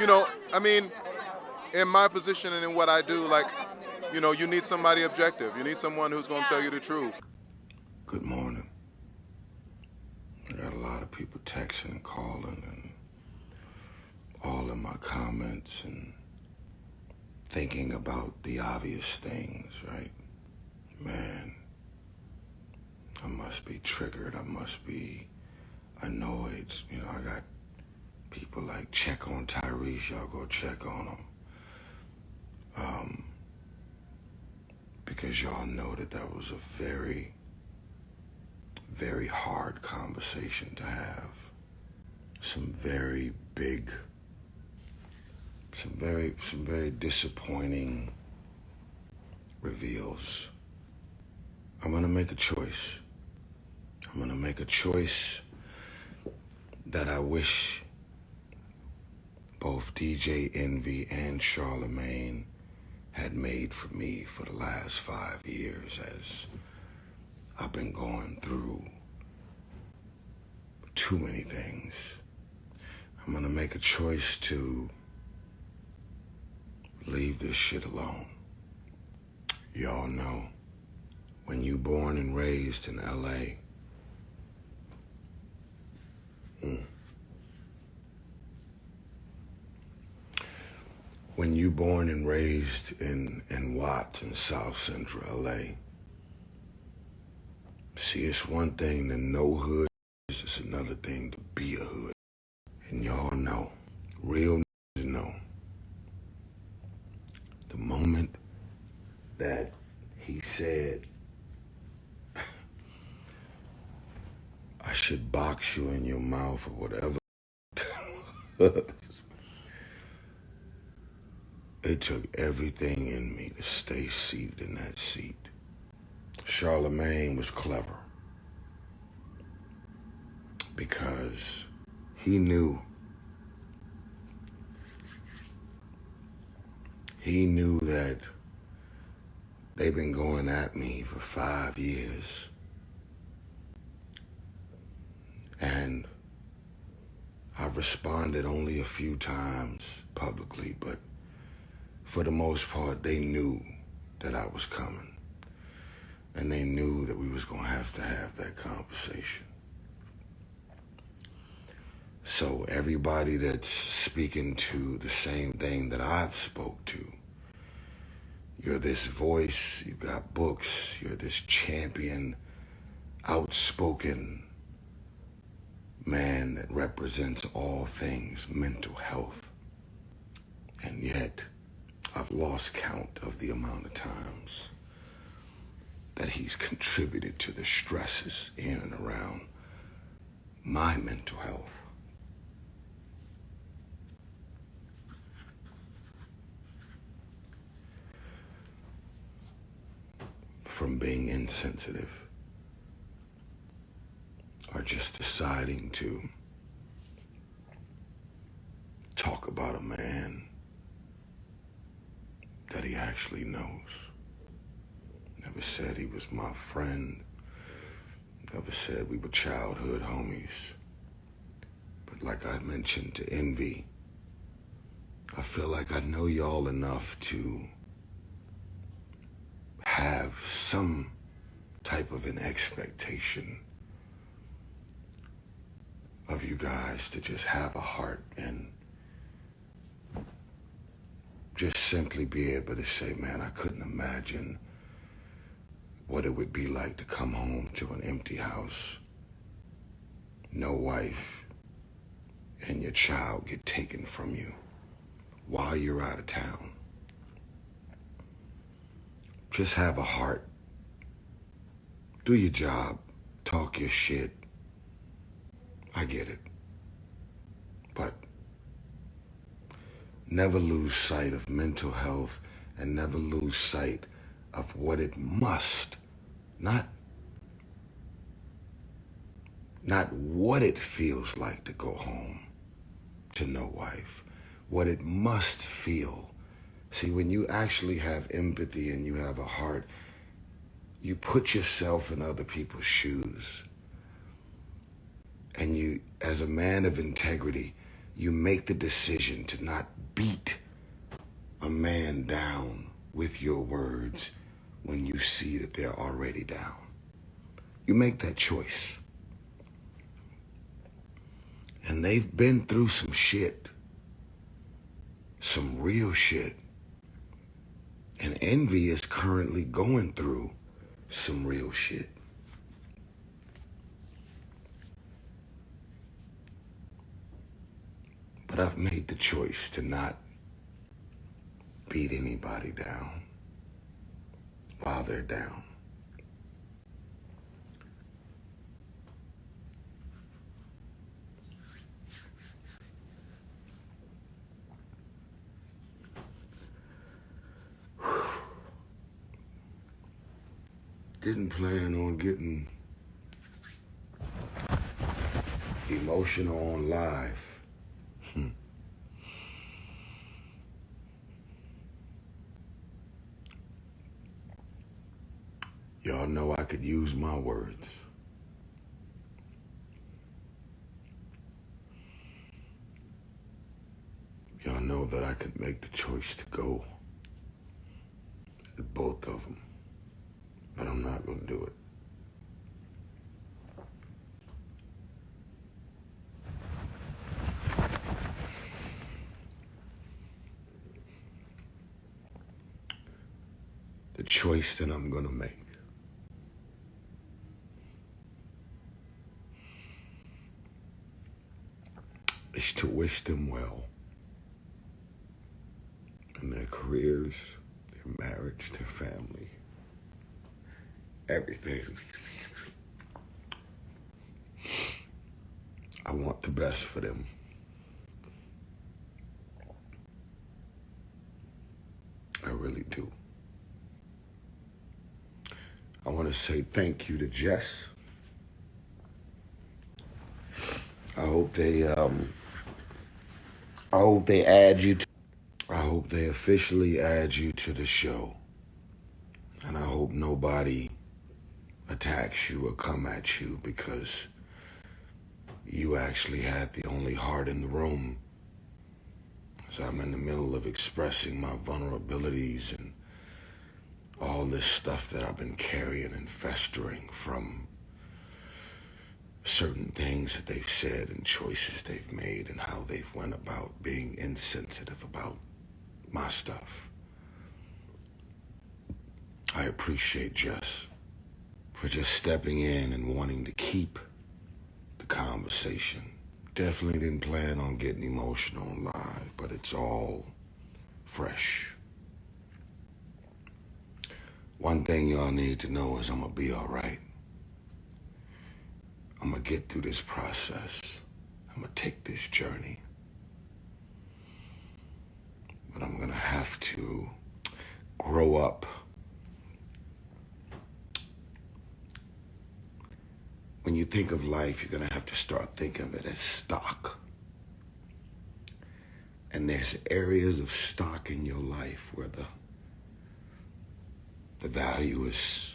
You know, I mean, in my position and in what I do, like, you know, you need somebody objective. You need someone who's going to tell you the truth. Good morning. I got a lot of people texting and calling and all in my comments and thinking about the obvious things, right? Man, I must be triggered. I must be annoyed. You know, I got people like, check on Tyrese. Y'all go check on him. Because y'all know that was a very, very hard conversation to have. Some very big, some very disappointing reveals. I'm gonna make a choice. I'm gonna make a choice that I wish both DJ Envy and Charlamagne had made for me for the last 5 years as I've been going through too many things. I'm gonna make a choice to leave this shit alone. Y'all know, when you born and raised in LA, when you born and raised in Watts in South Central LA, see, it's one thing to know hood, it's another thing to be a hood. And y'all know, real know, the moment that he said, I should box you in your mouth or whatever, it took everything in me to stay seated in that seat. Charlamagne was clever because he knew that they've been going at me for 5 years. And I've responded only a few times publicly, but for the most part, they knew that I was coming. And they knew that we was gonna have that conversation. So everybody that's speaking to the same thing that I've spoke to, you're this voice, you've got books, you're this champion, outspoken man that represents all things mental health. And yet, I've lost count of the amount of times that he's contributed to the stresses in and around my mental health. From being insensitive or just deciding to talk about a man that he actually knows. Never said he was my friend. Never said we were childhood homies. But like I mentioned to Envy, I feel like I know y'all enough to have some type of an expectation of you guys to just have a heart and just simply be able to say, man, I couldn't imagine what it would be like to come home to an empty house, no wife, and your child get taken from you while you're out of town. Just have a heart. Do your job. Talk your shit. I get it. But never lose sight of mental health and never lose sight of what it must, not what it feels like to go home to no wife, what it must feel. See, when you actually have empathy and you have a heart, you put yourself in other people's shoes. And you, as a man of integrity, you make the decision to not beat a man down with your words when you see that they're already down. You make that choice. And they've been through some shit, some real shit. And Envy is currently going through some real shit. But I've made the choice to not beat anybody down while they're down. Didn't plan on getting emotional on live. Y'all know I could use my words. Y'all know that I could make the choice to go at both of them, but I'm not gonna do it. The choice that I'm gonna make is to wish them well in their careers, their marriage, their family, everything. I want the best for them. I really do. I want to say thank you to Jess. I hope they add you to, I hope they officially add you to the show. And I hope nobody attacks you or come at you, because you actually had the only heart in the room. So I'm in the middle of expressing my vulnerabilities and all this stuff that I've been carrying and festering from certain things that they've said and choices they've made and how they've went about being insensitive about my stuff. I appreciate Jess for just stepping in and wanting to keep the conversation. Definitely didn't plan on getting emotional live, but it's all fresh. One thing y'all need to know is I'm gonna be all right. I'm gonna get through this process. I'm gonna take this journey. But I'm gonna have to grow up. When you think of life, you're gonna have to start thinking of it as stock. And there's areas of stock in your life where the value is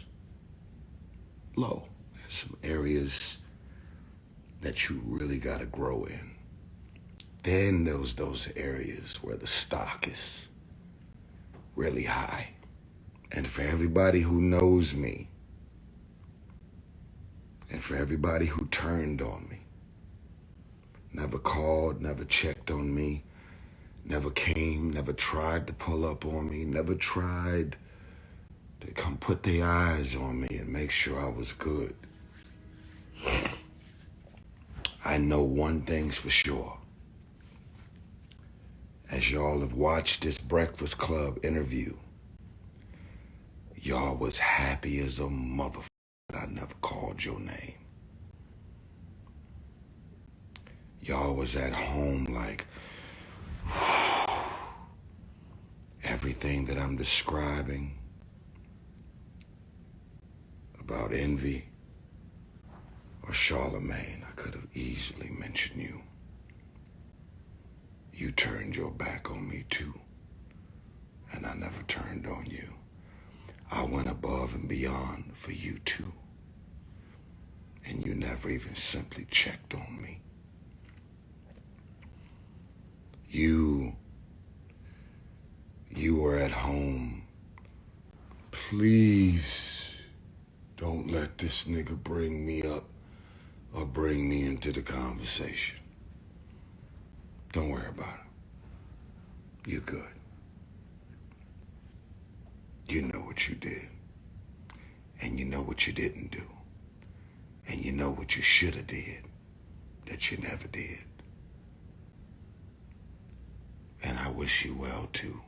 low. There's some areas that you really got to grow in. Then there's those areas where the stock is really high. And for everybody who knows me, and for everybody who turned on me, never called, never checked on me, never came, never tried to pull up on me, never tried to come put their eyes on me and make sure I was good. I know one thing's for sure. As y'all have watched this Breakfast Club interview, y'all was happy as a motherfucker that I never called your name. Y'all was at home like, everything that I'm describing about Envy or Charlamagne, I could have easily mentioned you. You turned your back on me too, and I never turned on you. I went above and beyond for you too, and you never even simply checked on me. You were at home. Please don't let this nigga bring me up or bring me into the conversation. Don't worry about it. You're good. You know what you did. And you know what you didn't do. And you know what you should have did that you never did. And I wish you well too.